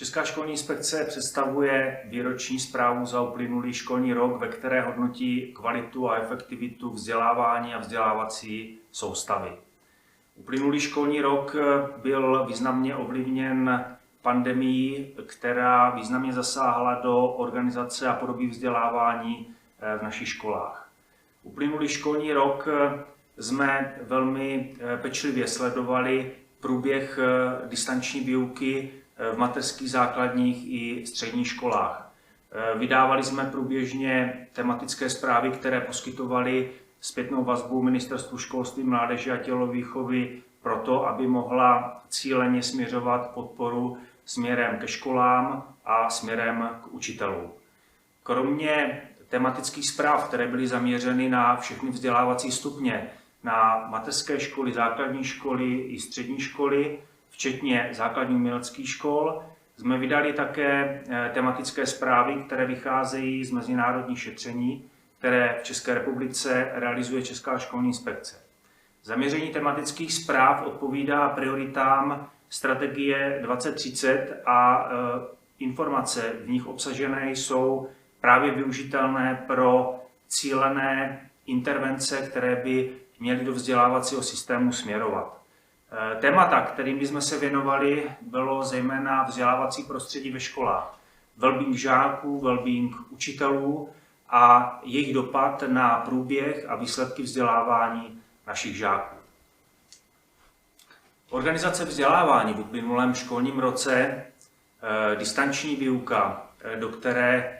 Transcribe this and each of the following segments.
Česká školní inspekce představuje výroční zprávu za uplynulý školní rok, ve které hodnotí kvalitu a efektivitu vzdělávání a vzdělávací soustavy. Uplynulý školní rok byl významně ovlivněn pandemií, která významně zasáhla do organizace a podoby vzdělávání v našich školách. Uplynulý školní rok jsme velmi pečlivě sledovali průběh distanční výuky v mateřských, základních i středních školách. Vydávali jsme průběžně tematické zprávy, které poskytovaly zpětnou vazbu Ministerstvu školství, mládeže a tělovýchovy proto, aby mohla cíleně směřovat podporu směrem ke školám a směrem k učitelům. Kromě tematických zpráv, které byly zaměřeny na všechny vzdělávací stupně, na mateřské školy, základní školy i střední školy, včetně základních uměleckých škol, jsme vydali také tematické zprávy, které vycházejí z mezinárodních šetření, které v České republice realizuje Česká školní inspekce. Zaměření tematických zpráv odpovídá prioritám strategie 2030 a informace v nich obsažené jsou právě využitelné pro cílené intervence, které by měly do vzdělávacího systému směrovat. Témata, kterým bychom se věnovali, bylo zejména vzdělávací prostředí ve školách, wellbeing žáků, wellbeing učitelů a jejich dopad na průběh a výsledky vzdělávání našich žáků. Organizace vzdělávání v uplynulém školním roce, distanční výuka, do které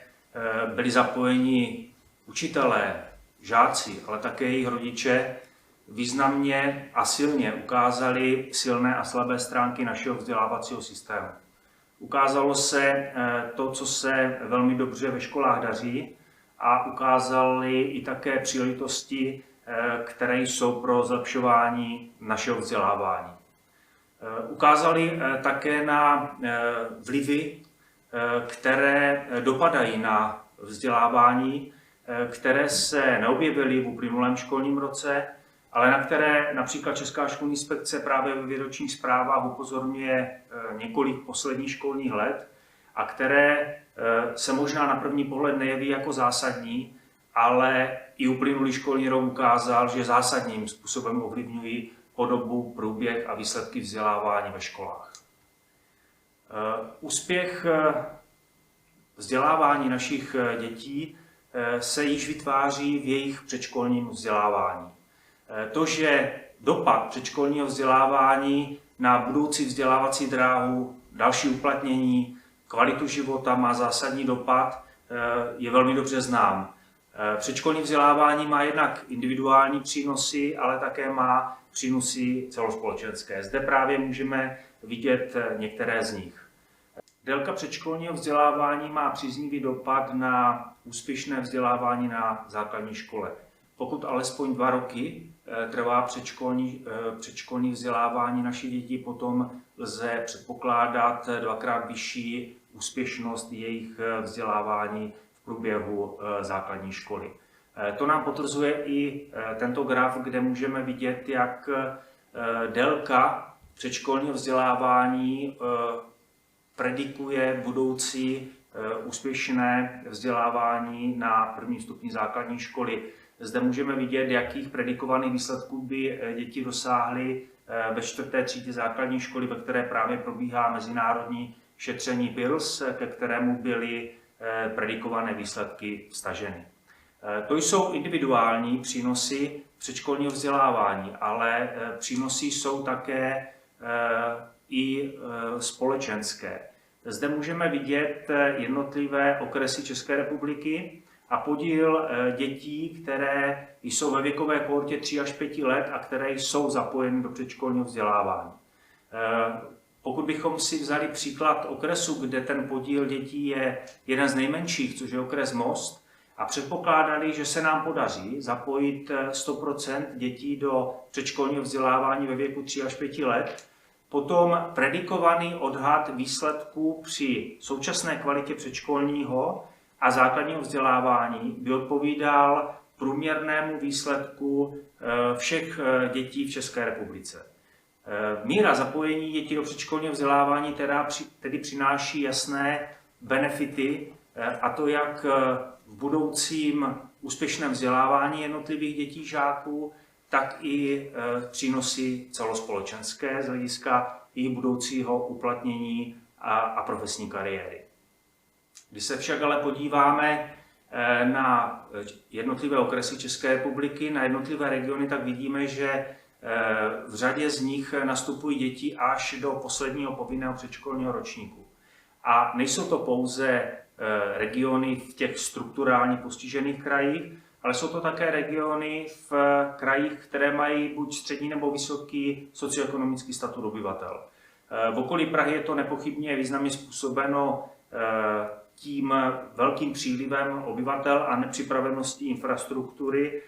byli zapojeni učitelé, žáci, ale také jejich rodiče, významně a silně ukázali silné a slabé stránky našeho vzdělávacího systému. Ukázalo se to, co se velmi dobře ve školách daří, a ukázaly i také příležitosti, které jsou pro zlepšování našeho vzdělávání. Ukázali také na vlivy, které dopadají na vzdělávání, které se neobjevily v uplynulém školním roce, ale na které například Česká školní inspekce právě ve výročních zprávách upozorňuje několik posledních školních let a které se možná na první pohled nejeví jako zásadní, ale i uplynulý školní rok ukázal, že zásadním způsobem ovlivňují podobu, průběh a výsledky vzdělávání ve školách. Úspěch vzdělávání našich dětí se již vytváří v jejich předškolním vzdělávání. To, že dopad předškolního vzdělávání na budoucí vzdělávací dráhu, další uplatnění, kvalitu života má zásadní dopad, je velmi dobře znám. Předškolní vzdělávání má jednak individuální přínosy, ale také má přínosy celospolečenské. Zde právě můžeme vidět některé z nich. Délka předškolního vzdělávání má příznivý dopad na úspěšné vzdělávání na základní škole. Pokud alespoň 2 roky trvá předškolní vzdělávání našich dětí, potom lze předpokládat 2krát vyšší úspěšnost jejich vzdělávání v průběhu základní školy. To nám potvrzuje i tento graf, kde můžeme vidět, jak délka předškolního vzdělávání predikuje budoucí úspěšné vzdělávání na prvním stupni základní školy. Zde můžeme vidět, jakých predikovaných výsledků by děti dosáhly ve 4. třídě základní školy, ve které právě probíhá mezinárodní šetření PIRLS, ke kterému byly predikované výsledky vztaženy. To jsou individuální přínosy předškolního vzdělávání, ale přínosy jsou také i společenské. Zde můžeme vidět jednotlivé okresy České republiky a podíl dětí, které jsou ve věkové kohortě 3 až 5 let a které jsou zapojeny do předškolního vzdělávání. Pokud bychom si vzali příklad okresu, kde ten podíl dětí je jeden z nejmenších, což je okres Most, a předpokládali, že se nám podaří zapojit 100% dětí do předškolního vzdělávání ve věku 3 až 5 let, potom predikovaný odhad výsledků při současné kvalitě předškolního a základního vzdělávání by odpovídal průměrnému výsledku všech dětí v České republice. Míra zapojení dětí do předškolního vzdělávání tedy přináší jasné benefity, a to jak v budoucím úspěšném vzdělávání jednotlivých dětí žáků, tak i přínosy celospolečenské z hlediska jejich budoucího uplatnění a profesní kariéry. Když se však ale podíváme na jednotlivé okresy České republiky, na jednotlivé regiony, tak vidíme, že v řadě z nich nastupují děti až do posledního povinného předškolního ročníku. A nejsou to pouze regiony v těch strukturálně postižených krajích, ale jsou to také regiony v krajích, které mají buď střední nebo vysoký socioekonomický statut obyvatel. V okolí Prahy je to nepochybně významně způsobeno tím velkým přílivem obyvatel a nepřipraveností infrastruktury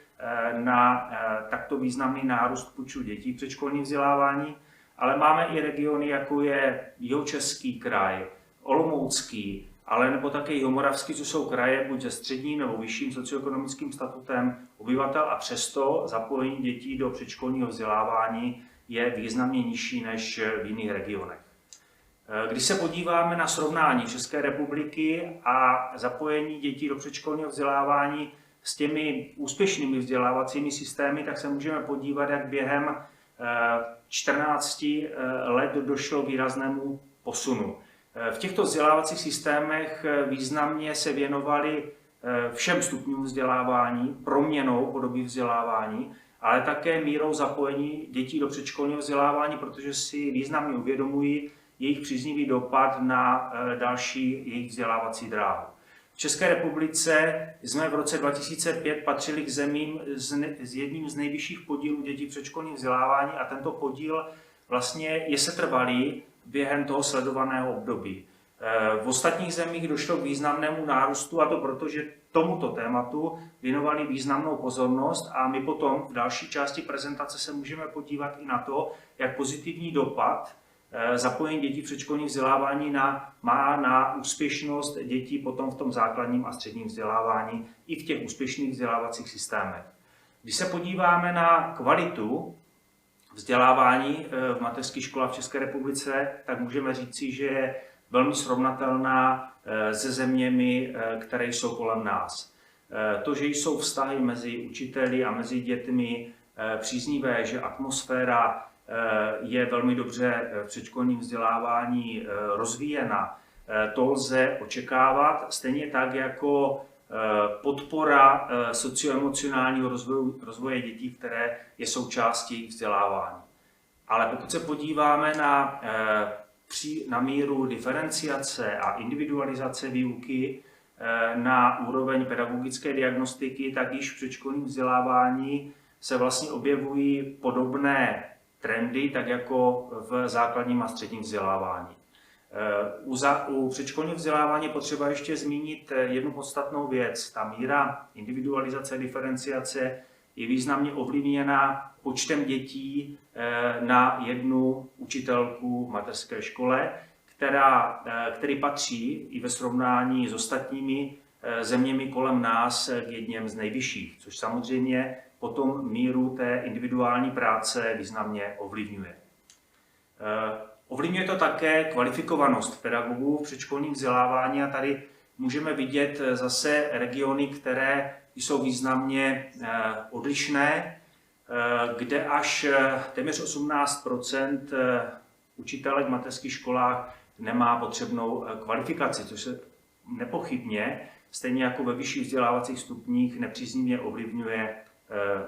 na takto významný nárůst počtu dětí v předškolním vzdělávání, ale máme i regiony, jako je Jihočeský kraj, Olomoucký, ale nebo také Jihomoravský, což jsou kraje buď se středním nebo vyšším socioekonomickým statutem obyvatel, a přesto zapojení dětí do předškolního vzdělávání je významně nižší než v jiných regionech. Když se podíváme na srovnání České republiky a zapojení dětí do předškolního vzdělávání s těmi úspěšnými vzdělávacími systémy, tak se můžeme podívat, jak během 14 let došlo k výraznému posunu. V těchto vzdělávacích systémech významně se věnovali všem stupňům vzdělávání, proměnou podoby vzdělávání, ale také mírou zapojení dětí do předškolního vzdělávání, protože si významně uvědomují jejich příznivý dopad na další jejich vzdělávací dráhu. V České republice jsme v roce 2005 patřili k zemím s jedním z nejvyšších podílů dětí v předškolním vzdělávání a tento podíl vlastně je setrvalý během toho sledovaného období. V ostatních zemích došlo k významnému nárůstu, a to proto, že tomuto tématu věnovali významnou pozornost, a my potom v další části prezentace se můžeme podívat i na to, jak pozitivní dopad zapojení dětí v předškolním vzdělávání má na úspěšnost dětí potom v tom základním a středním vzdělávání i v těch úspěšných vzdělávacích systémech. Když se podíváme na kvalitu vzdělávání v mateřských školách v České republice, tak můžeme říci, že je velmi srovnatelná se zeměmi, které jsou kolem nás. To, že jsou vztahy mezi učiteli a mezi dětmi příznivé, že atmosféra je velmi dobře v předškolním vzdělávání rozvíjena, to lze očekávat, stejně tak jako podpora socioemocionálního rozvoje dětí, které je součástí vzdělávání. Ale pokud se podíváme na míru diferenciace a individualizace výuky, na úroveň pedagogické diagnostiky, tak již v předškolním vzdělávání se vlastně objevují podobné trendy, tak jako v základním a středním vzdělávání. U předškolního vzdělávání je potřeba ještě zmínit jednu podstatnou věc. Ta míra individualizace a diferenciace je významně ovlivněna počtem dětí na jednu učitelku v mateřské škole, který patří i ve srovnání s ostatními zeměmi kolem nás k jedním z nejvyšších, což samozřejmě potom míru té individuální práce významně ovlivňuje. Ovlivňuje to také kvalifikovanost pedagogů v předškolním vzdělávání, a tady můžeme vidět zase regiony, které jsou významně odlišné, kde až téměř 18 % učitelek v mateřských školách nemá potřebnou kvalifikaci, což se nepochybně, stejně jako ve vyšších vzdělávacích stupních, nepříznivě ovlivňuje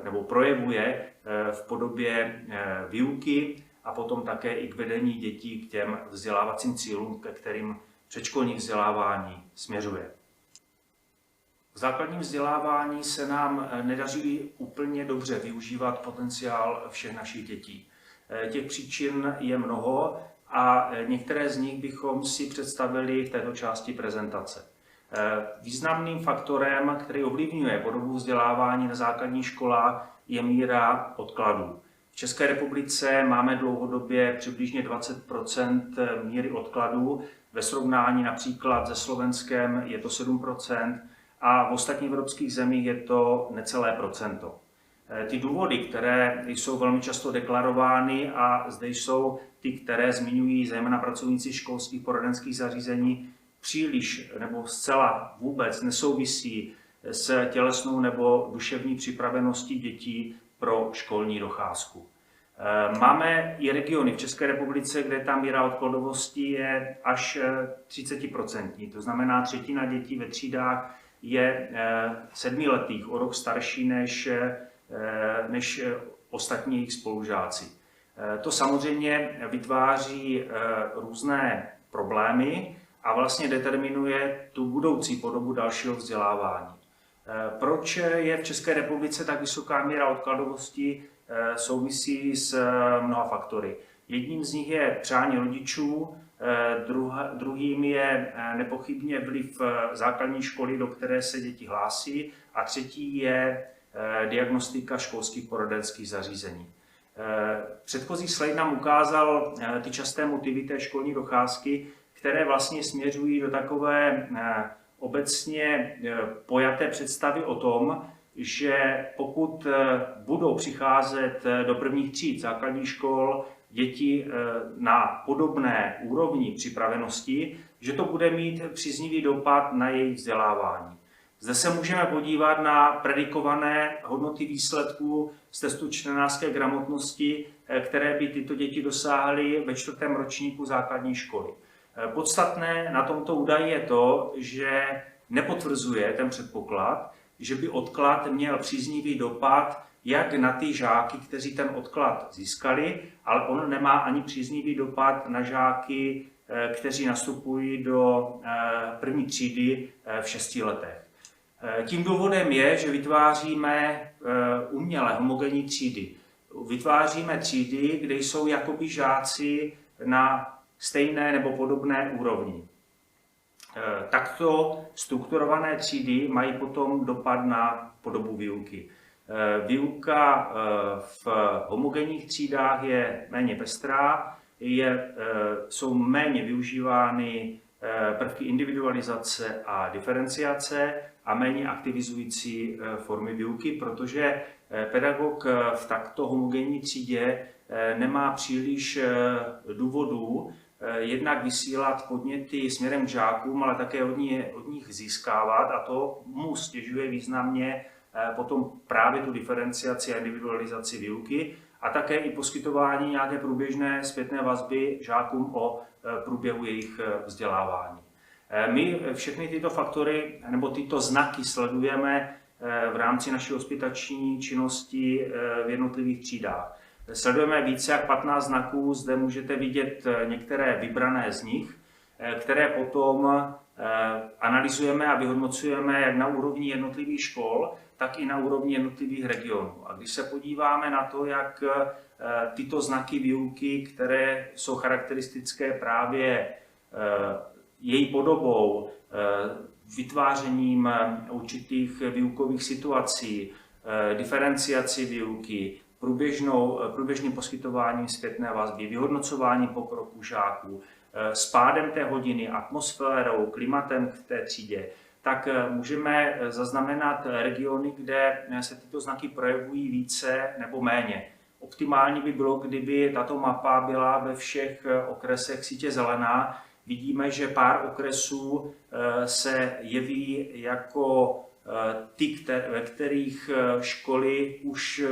nebo projevuje v podobě výuky a potom také i k vedení dětí k těm vzdělávacím cílům, ke kterým předškolní vzdělávání směřuje. V základním vzdělávání se nám nedaří úplně dobře využívat potenciál všech našich dětí. Těch příčin je mnoho a některé z nich bychom si představili v této části prezentace. Významným faktorem, který ovlivňuje podobu vzdělávání na základních školách, je míra odkladů. V České republice máme dlouhodobě přibližně 20 % míry odkladů, ve srovnání například se Slovenskem je to 7 % a v ostatních evropských zemích je to necelé procento. Ty důvody, které jsou velmi často deklarovány a zde jsou ty, které zmiňují zejména pracovníci školských poradenských zařízení, příliš nebo zcela vůbec nesouvisí s tělesnou nebo duševní připraveností dětí pro školní docházku. Máme i regiony v České republice, kde ta míra odkladovosti je až 30%. To znamená, třetina dětí ve třídách je 7letých, o rok starší než ostatní jejich spolužáci. To samozřejmě vytváří různé problémy a vlastně determinuje tu budoucí podobu dalšího vzdělávání. Proč je v České republice tak vysoká míra odkladovosti? Souvisí s mnoha faktory. Jedním z nich je přání rodičů, druhým je nepochybně vliv základní školy, do které se děti hlásí, a třetí je diagnostika školských poradenských zařízení. Předchozí slide nám ukázal ty časté motivy té školní docházky, které vlastně směřují do takové obecně pojaté představy o tom, že pokud budou přicházet do prvních tříd základních škol děti na podobné úrovni připravenosti, že to bude mít příznivý dopad na jejich vzdělávání. Zde se můžeme podívat na predikované hodnoty výsledků z testu čtenářské gramotnosti, které by tyto děti dosáhly ve 4. ročníku základní školy. Podstatné na tomto údaji je to, že nepotvrzuje ten předpoklad, že by odklad měl příznivý dopad jak na ty žáky, kteří ten odklad získali, ale on nemá ani příznivý dopad na žáky, kteří nastupují do první třídy v 6 letech. Tím důvodem je, že vytváříme uměle homogenní třídy. Vytváříme třídy, kde jsou jakoby žáci na stejné nebo podobné úrovni. Takto strukturované třídy mají potom dopad na podobu výuky. Výuka v homogenních třídách je méně pestrá, jsou méně využívány prvky individualizace a diferenciace a méně aktivizující formy výuky, protože pedagog v takto homogenní třídě nemá příliš důvodů jednak vysílat podněty směrem k žákům, ale také od nich získávat, a to mu stěžuje významně potom právě tu diferenciaci a individualizaci výuky a také i poskytování nějaké průběžné zpětné vazby žákům o průběhu jejich vzdělávání. My všechny tyto faktory nebo tyto znaky sledujeme v rámci naší hospitační činnosti v jednotlivých třídách. Sledujeme více jak 15 znaků, zde můžete vidět některé vybrané z nich, které potom analyzujeme a vyhodnocujeme jak na úrovni jednotlivých škol, tak i na úrovni jednotlivých regionů. A když se podíváme na to, jak tyto znaky výuky, které jsou charakteristické právě její podobou, vytvářením určitých výukových situací, diferenciací výuky, průběžným poskytováním zpětné vazby, vyhodnocováním pokroku žáků, spádem té hodiny, atmosférou, klimatem v té třídě, tak můžeme zaznamenat regiony, kde se tyto znaky projevují více nebo méně. Optimální by bylo, kdyby tato mapa byla ve všech okresech sítě zelená. Vidíme, že pár okresů se jeví jako ty, ve kterých školy už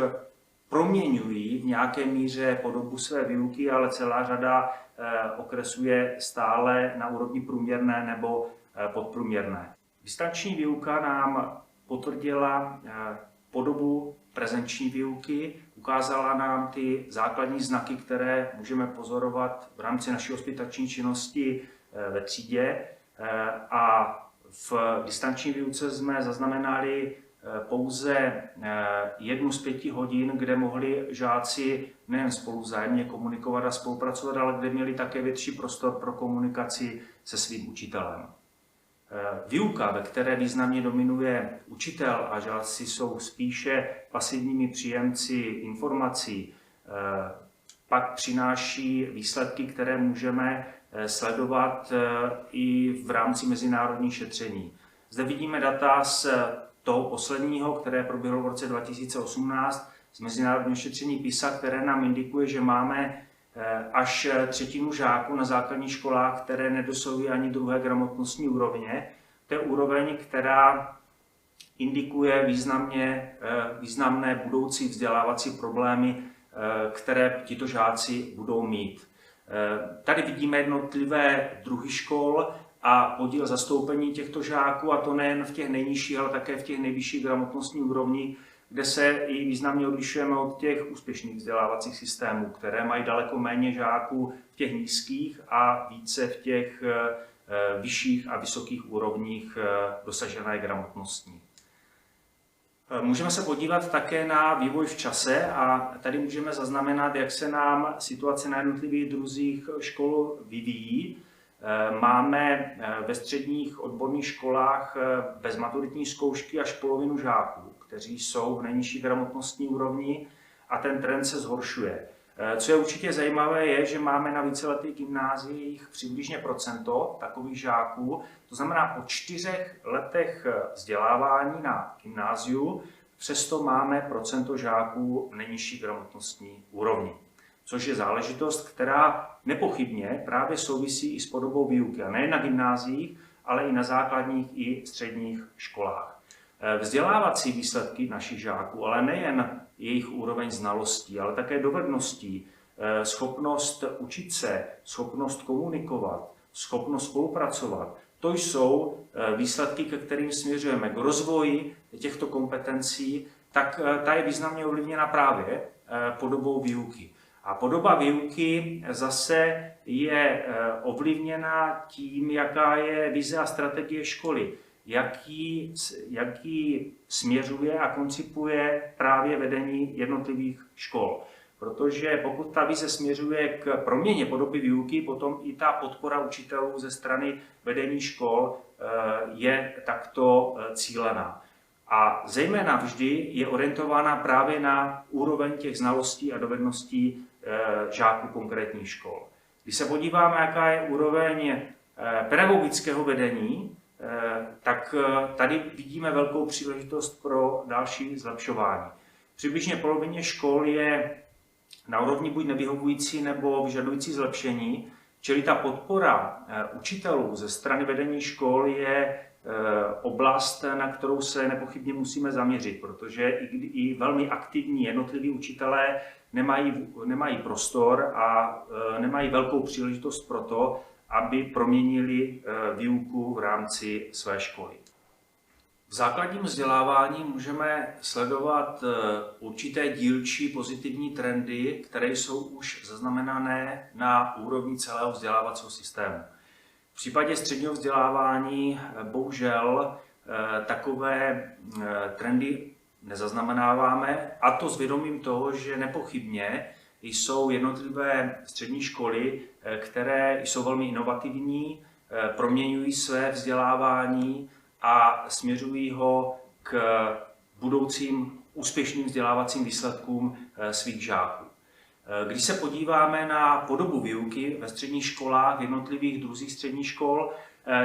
proměňují v nějaké míře podobu své výuky, ale celá řada okresů je stále na úrovni průměrné nebo podprůměrné. Distanční výuka nám potvrdila podobu prezenční výuky, ukázala nám ty základní znaky, které můžeme pozorovat v rámci naší hospitační činnosti ve třídě, a v distanční výuce jsme zaznamenali pouze 1 z 5 hodin, kde mohli žáci nejen spolu vzájemně komunikovat a spolupracovat, ale kde měli také větší prostor pro komunikaci se svým učitelem. Výuka, ve které významně dominuje učitel a žáci jsou spíše pasivními příjemci informací, pak přináší výsledky, které můžeme sledovat i v rámci mezinárodních šetření. Zde vidíme data z toho posledního, které proběhlo v roce 2018 z mezinárodního šetření PISA, které nám indikuje, že máme až třetinu žáků na základních školách, které nedosahují ani druhé gramotnostní úrovně. To je úroveň, která indikuje významné budoucí vzdělávací problémy, které tito žáci budou mít. Tady vidíme jednotlivé druhy škol a podíl zastoupení těchto žáků, a to nejen v těch nejnižších, ale také v těch nejvyšších gramotnostních úrovních, kde se i významně odlišujeme od těch úspěšných vzdělávacích systémů, které mají daleko méně žáků v těch nízkých a více v těch vyšších a vysokých úrovních dosažené gramotnostní. Můžeme se podívat také na vývoj v čase a tady můžeme zaznamenat, jak se nám situace na jednotlivých druzích škol vyvíjí. Máme ve středních odborných školách bez maturitní zkoušky až polovinu žáků, kteří jsou v nejnižší gramotnostní úrovni, a ten trend se zhoršuje. Co je určitě zajímavé, je, že máme na víceletých gymnáziích přibližně procento takových žáků. To znamená, po 4 letech vzdělávání na gymnáziu přesto máme procento žáků v nejnižší gramotnostní úrovni. Což je záležitost, která nepochybně právě souvisí i s podobou výuky. A nejen na gymnáziích, ale i na základních i středních školách. Vzdělávací výsledky našich žáků, ale nejen jejich úroveň znalostí, ale také dovedností, schopnost učit se, schopnost komunikovat, schopnost spolupracovat. To jsou výsledky, ke kterým směřujeme, k rozvoji těchto kompetencí, tak ta je významně ovlivněna právě podobou výuky. A podoba výuky zase je ovlivněna tím, jaká je vize a strategie školy, jaký směřuje a koncipuje právě vedení jednotlivých škol. Protože pokud ta vize směřuje k proměně podoby výuky, potom i ta podpora učitelů ze strany vedení škol je takto cílená. A zejména vždy je orientována právě na úroveň těch znalostí a dovedností žáků konkrétních škol. Když se podíváme, jaká je úroveň pedagogického vedení, tak tady vidíme velkou příležitost pro další zlepšování. Přibližně polovině škol je na úrovni buď nevyhovující nebo vyžadující zlepšení, čili ta podpora učitelů ze strany vedení škol je oblast, na kterou se nepochybně musíme zaměřit, protože i velmi aktivní jednotliví učitelé nemají prostor a nemají velkou příležitost pro to, aby proměnili výuku v rámci své školy. V základním vzdělávání můžeme sledovat určité dílčí pozitivní trendy, které jsou už zaznamenané na úrovni celého vzdělávacího systému. V případě středního vzdělávání bohužel takové trendy nezaznamenáváme, a to s vědomím toho, že nepochybně jsou jednotlivé střední školy, které jsou velmi inovativní, proměňují své vzdělávání a směřují ho k budoucím úspěšným vzdělávacím výsledkům svých žáků. Když se podíváme na podobu výuky ve středních školách, v jednotlivých druzích středních škol,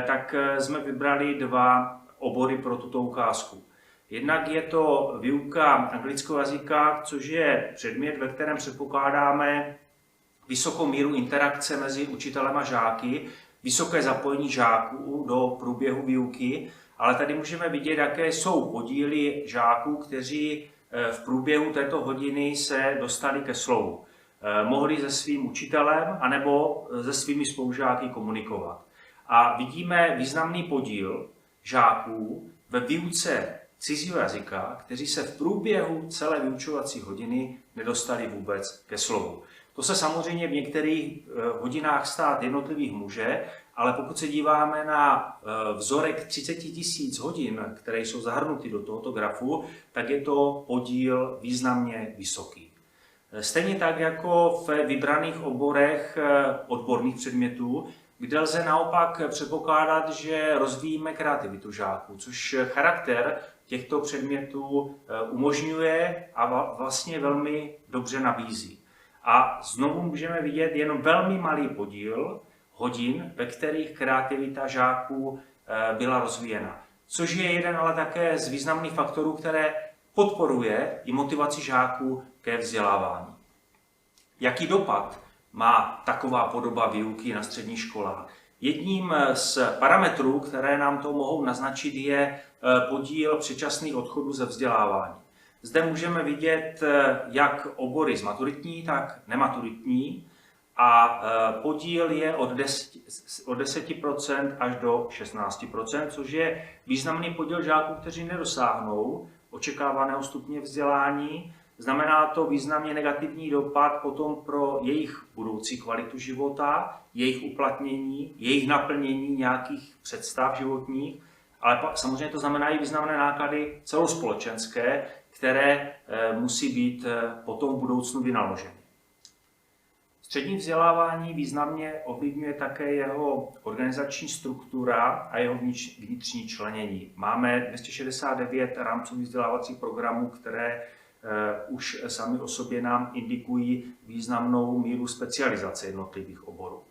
tak jsme vybrali 2 obory pro tuto ukázku. Jednak je to výuka anglického jazyka, což je předmět, ve kterém předpokládáme vysokou míru interakce mezi učitelem a žáky, vysoké zapojení žáků do průběhu výuky, ale tady můžeme vidět, jaké jsou podíly žáků, kteří v průběhu této hodiny se dostali ke slovu. Mohli se svým učitelem anebo se svými spolužáky komunikovat. A vidíme významný podíl žáků ve výuce cizího jazyka, kteří se v průběhu celé vyučovací hodiny nedostali vůbec ke slovu. To se samozřejmě v některých hodinách stát jednotlivých může, ale pokud se díváme na vzorek 30 000 hodin, které jsou zahrnuty do tohoto grafu, tak je to podíl významně vysoký. Stejně tak jako v vybraných oborech odborných předmětů, kde lze naopak předpokládat, že rozvíjíme kreativitu žáků, což charakter těchto předmětů umožňuje a vlastně velmi dobře nabízí. A znovu můžeme vidět jen velmi malý podíl hodin, ve kterých kreativita žáků byla rozvíjena. což je jeden ale také z významných faktorů, které podporuje i motivaci žáků ke vzdělávání. Jaký dopad má taková podoba výuky na středních školách? Jedním z parametrů, které nám to mohou naznačit, je podíl předčasných odchodů ze vzdělávání. Zde můžeme vidět jak obory z maturitní, tak nematuritní a podíl je od 10% až do 16%, což je významný podíl žáků, kteří nedosáhnou očekávaného stupně vzdělání. Znamená to významně negativní dopad potom pro jejich budoucí kvalitu života, jejich uplatnění, jejich naplnění nějakých představ životních, ale samozřejmě to znamená i významné náklady celospolečenské, které musí být potom v budoucnu vynaloženy. Střední vzdělávání významně ovlivňuje také jeho organizační struktura a jeho vnitřní členění. Máme 269 rámcových vzdělávacích programů, které už sami o sobě nám indikují významnou míru specializace jednotlivých oborů.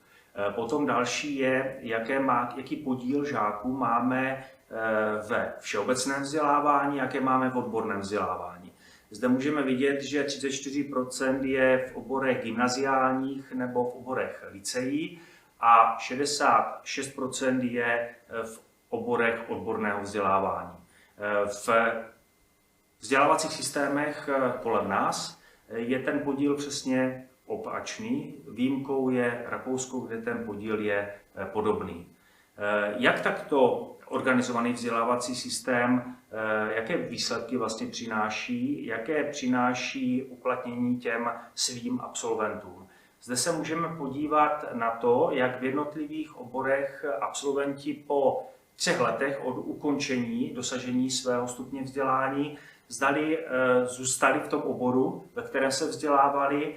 Potom další je, jaký podíl žáků máme ve všeobecném vzdělávání, jaké máme v odborném vzdělávání. Zde můžeme vidět, že 34% je v oborech gymnaziálních nebo v oborech lyceí a 66% je v oborech odborného vzdělávání. V vzdělávacích systémech kolem nás je ten podíl přesně opačný. Výjimkou je Rakousko, kde ten podíl je podobný. Jak takto organizovaný vzdělávací systém, jaké výsledky vlastně přináší, jaké přináší uplatnění těm svým absolventům? Zde se můžeme podívat na to, jak v jednotlivých oborech absolventi po 3 letech od ukončení dosažení svého stupně vzdělání zdali zůstali v tom oboru, ve kterém se vzdělávali,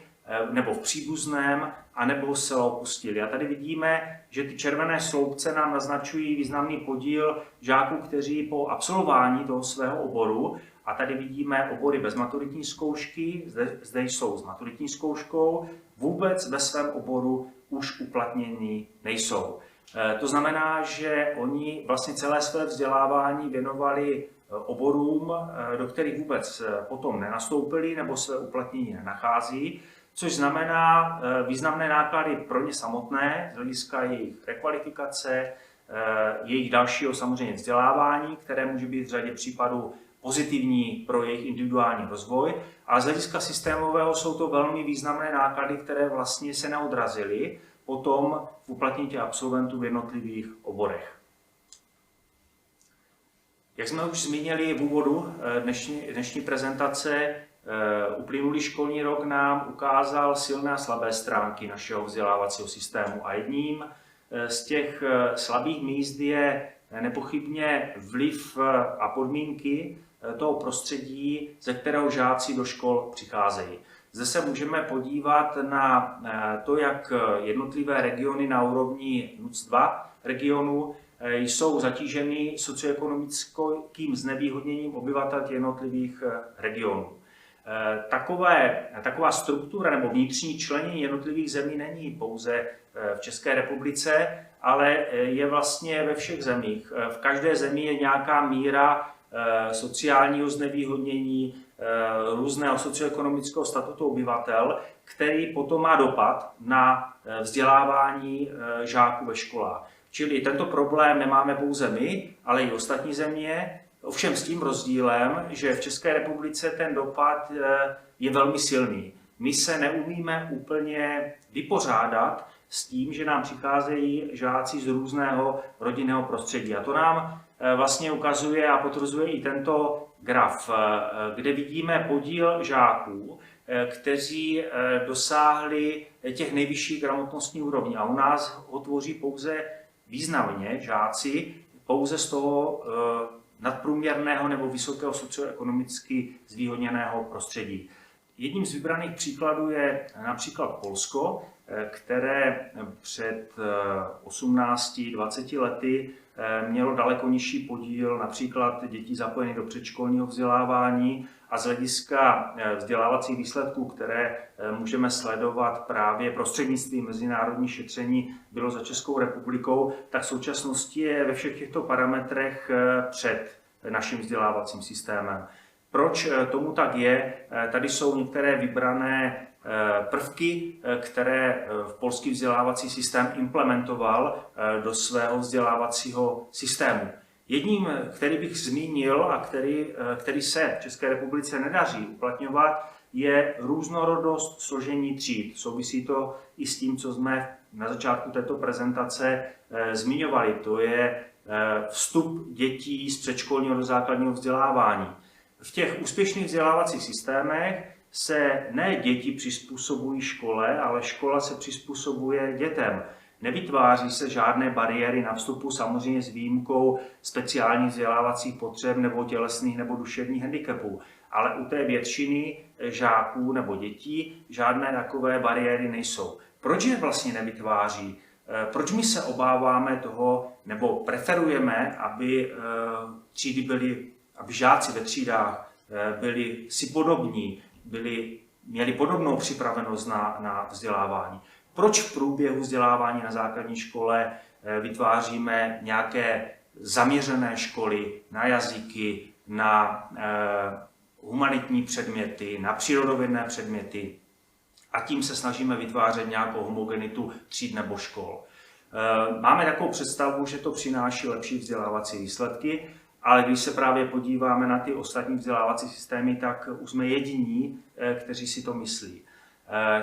nebo v příbuzném, anebo se opustili. A tady vidíme, že ty červené sloupce nám naznačují významný podíl žáků, kteří po absolvování toho svého oboru, a tady vidíme obory bez maturitní zkoušky, zde jsou s maturitní zkouškou, vůbec ve svém oboru už uplatnění nejsou. To znamená, že oni vlastně celé své vzdělávání věnovali oborům, do kterých vůbec potom nenastoupili nebo své uplatnění nenachází, což znamená významné náklady pro ně samotné z hlediska jejich rekvalifikace, jejich dalšího samozřejmě vzdělávání, které může být v řadě případů pozitivní pro jejich individuální rozvoj, ale z hlediska systémového jsou to velmi významné náklady, které vlastně se neodrazily potom v uplatnění těch absolventů v jednotlivých oborech. Jak jsme už zmínili v úvodu dnešní prezentace, uplynulý školní rok nám ukázal silné a slabé stránky našeho vzdělávacího systému a jedním z těch slabých míst je nepochybně vliv a podmínky toho prostředí, ze kterého žáci do škol přicházejí. Zde se můžeme podívat na to, jak jednotlivé regiony na úrovni NUTS 2 regionu jsou zatíženy socioekonomickým znevýhodněním obyvatel jednotlivých regionů. Taková struktura nebo vnitřní členění jednotlivých zemí není pouze v České republice, ale je vlastně ve všech zemích. V každé zemi je nějaká míra sociálního znevýhodnění, různého socioekonomického statutu obyvatel, který potom má dopad na vzdělávání žáků ve školách. Čili tento problém nemáme pouze my, ale i ostatní země, ovšem s tím rozdílem, že v České republice ten dopad je velmi silný. My se neumíme úplně vypořádat s tím, že nám přicházejí žáci z různého rodinného prostředí. A to nám vlastně ukazuje a potvrzuje i tento graf, kde vidíme podíl žáků, kteří dosáhli těch nejvyšších gramotnostních úrovní. A u nás ho tvoří pouze významně žáci pouze z toho nadprůměrného nebo vysokého socioekonomicky zvýhodněného prostředí. Jedním z vybraných příkladů je například Polsko, které před 18-20 lety mělo daleko nižší podíl například dětí zapojených do předškolního vzdělávání a z hlediska vzdělávacích výsledků, které můžeme sledovat právě prostřednictvím mezinárodních šetření, bylo za Českou republikou, tak v současnosti je ve všech těchto parametrech před naším vzdělávacím systémem. Proč tomu tak je? Tady jsou některé vybrané prvky, které polský vzdělávací systém implementoval do svého vzdělávacího systému. Jedním, který bych zmínil a který se v České republice nedaří uplatňovat, je různorodost složení tříd. Souvisí to i s tím, co jsme na začátku této prezentace zmiňovali. To je vstup dětí z předškolního do základního vzdělávání. V těch úspěšných vzdělávacích systémech se ne děti přizpůsobují škole, ale škola se přizpůsobuje dětem. Nevytváří se žádné bariéry na vstupu, samozřejmě s výjimkou speciálních vzdělávacích potřeb nebo tělesných nebo duševních handicapů. Ale u té většiny žáků nebo dětí žádné takové bariéry nejsou. Proč je vlastně nevytváří? Proč my se obáváme toho, nebo preferujeme, aby třídy aby žáci ve třídách byli si podobní, měli podobnou připravenost na vzdělávání? Proč v průběhu vzdělávání na základní škole vytváříme nějaké zaměřené školy na jazyky, na humanitní předměty, na přírodovědné předměty a tím se snažíme vytvářet nějakou homogenitu tříd nebo škol? Máme takovou představu, že to přináší lepší vzdělávací výsledky, ale když se právě podíváme na ty ostatní vzdělávací systémy, tak už jsme jediní, kteří si to myslí.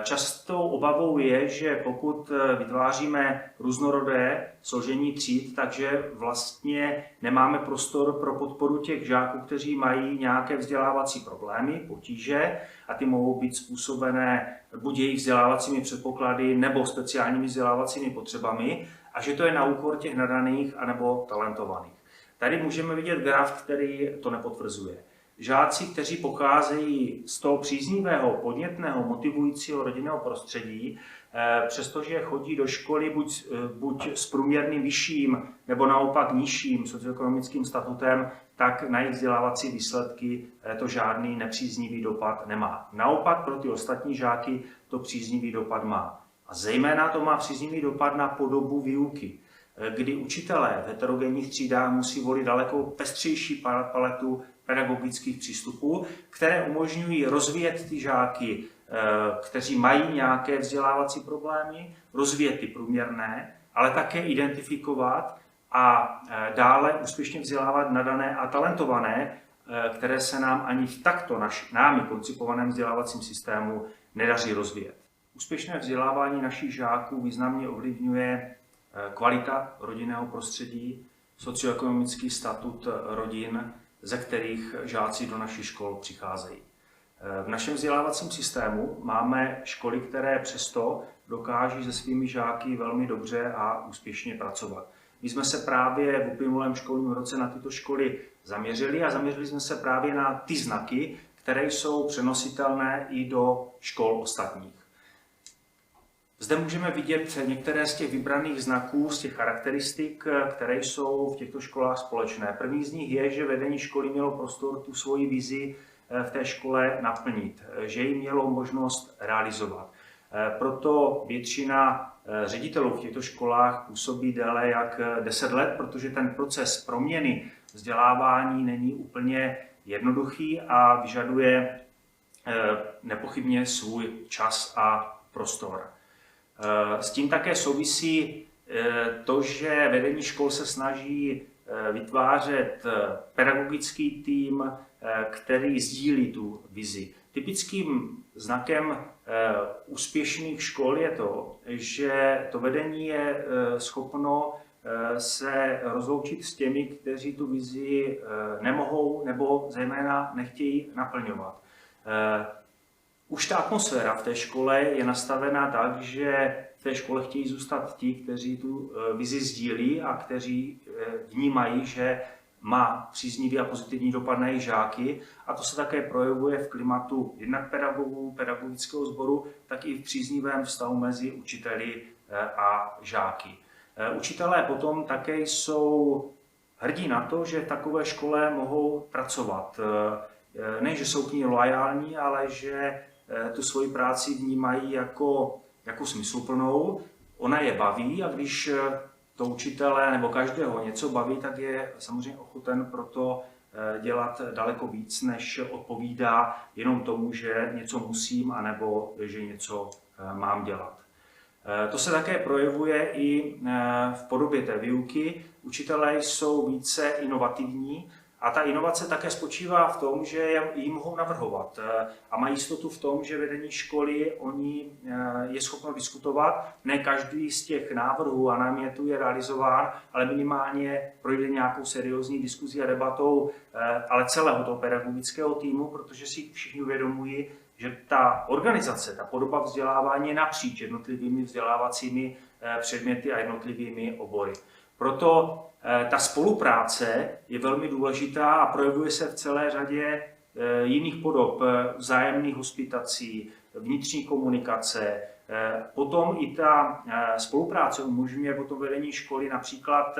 Častou obavou je, že pokud vytváříme různorodé složení tříd, takže vlastně nemáme prostor pro podporu těch žáků, kteří mají nějaké vzdělávací problémy, potíže, a ty mohou být způsobené buď jejich vzdělávacími předpoklady nebo speciálními vzdělávacími potřebami, a že to je na úkor těch nadaných anebo talentovaných. Tady můžeme vidět graf, který to nepotvrzuje. Žáci, kteří pocházejí z toho příznivého, podnětného, motivujícího rodinného prostředí, přestože chodí do školy buď s průměrným vyšším nebo naopak nižším socioekonomickým statutem, tak na jejich vzdělávací výsledky to žádný nepříznivý dopad nemá. Naopak pro ty ostatní žáky to příznivý dopad má. A zejména to má příznivý dopad na podobu výuky, kdy učitelé v heterogenních třídách musí volit daleko pestřejší paletu pedagogických přístupů, které umožňují rozvíjet ty žáky, kteří mají nějaké vzdělávací problémy, rozvíjet ty průměrné, ale také identifikovat a dále úspěšně vzdělávat nadané a talentované, které se nám ani v takto námi koncipovaném vzdělávacím systému nedaří rozvíjet. Úspěšné vzdělávání našich žáků významně ovlivňuje kvalita rodinného prostředí, socioekonomický statut rodin, ze kterých žáci do našich škol přicházejí. V našem vzdělávacím systému máme školy, které přesto dokáží se svými žáky velmi dobře a úspěšně pracovat. My jsme se právě v uplynulém školním roce na tyto školy zaměřili a zaměřili jsme se právě na ty znaky, které jsou přenositelné i do škol ostatních. Zde můžeme vidět některé z těch vybraných znaků, z těch charakteristik, které jsou v těchto školách společné. První z nich je, že vedení školy mělo prostor tu svoji vizi v té škole naplnit, že ji mělo možnost realizovat. Proto většina ředitelů v těchto školách působí déle jak 10 let, protože ten proces proměny vzdělávání není úplně jednoduchý a vyžaduje nepochybně svůj čas a prostor. S tím také souvisí to, že vedení škol se snaží vytvářet pedagogický tým, který sdílí tu vizi. Typickým znakem úspěšných škol je to, že to vedení je schopno se rozloučit s těmi, kteří tu vizi nemohou nebo zejména nechtějí naplňovat. Už ta atmosféra v té škole je nastavená tak, že v té škole chtějí zůstat ti, kteří tu vizi sdílí a kteří vnímají, že má příznivý a pozitivní dopad na jejich žáky, a to se také projevuje v klimatu jednak pedagogů, pedagogického sboru, tak i v příznivém vztahu mezi učiteli a žáky. Učitelé potom také jsou hrdí na to, že v takové škole mohou pracovat. Ne, že jsou k ní loajální, ale že tu svoji práci vnímají jako smysluplnou. Ona je baví a když to učitele nebo každého něco baví, tak je samozřejmě ochoten pro to dělat daleko víc, než odpovídá jenom tomu, že něco musím, anebo že něco mám dělat. To se také projevuje i v podobě té výuky. Učitelé jsou více inovativní a ta inovace také spočívá v tom, že ji mohou navrhovat a mají jistotu v tom, že vedení školy je schopno diskutovat. Ne každý z těch návrhů a námětů je realizován, ale minimálně projde nějakou seriózní diskuzí a debatou, ale celého toho pedagogického týmu, protože si všichni uvědomují, že ta organizace, ta podoba vzdělávání je napříč jednotlivými vzdělávacími předměty a jednotlivými obory. Proto ta spolupráce je velmi důležitá a projevuje se v celé řadě jiných podob, vzájemných hospitací, vnitřní komunikace. Potom i ta spolupráce umožňuje potom vedení školy například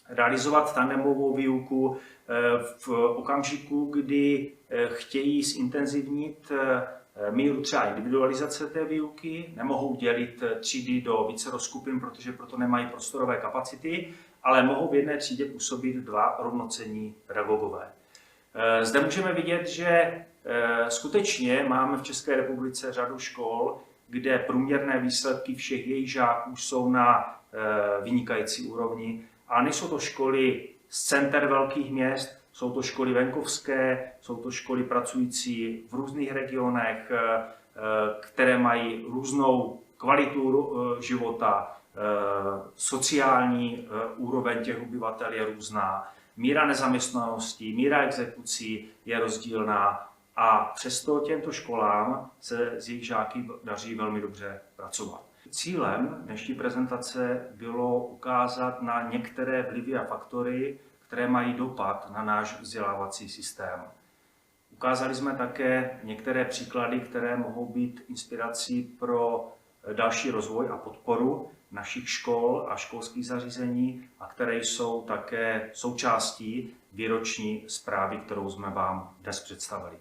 realizovat tandemovou výuku v okamžiku, kdy chtějí zintenzivnit míru třeba individualizace té výuky, nemohou dělit třídy do vícero skupin, protože proto nemají prostorové kapacity, ale mohou v jedné třídě působit dva rovnocenní pedagogové. Zde můžeme vidět, že skutečně máme v České republice řadu škol, kde průměrné výsledky všech jejich žáků jsou na vynikající úrovni, ale nejsou to školy z center velkých měst, jsou to školy venkovské, jsou to školy pracující v různých regionech, které mají různou kvalitu života, sociální úroveň těch obyvatel je různá, míra nezaměstnanosti, míra exekucí je rozdílná a přesto těmto školám se z jejich žáky daří velmi dobře pracovat. Cílem dnešní prezentace bylo ukázat na některé vlivy a faktory, které mají dopad na náš vzdělávací systém. Ukázali jsme také některé příklady, které mohou být inspirací pro další rozvoj a podporu našich škol a školských zařízení a které jsou také součástí výroční zprávy, kterou jsme vám dnes představili.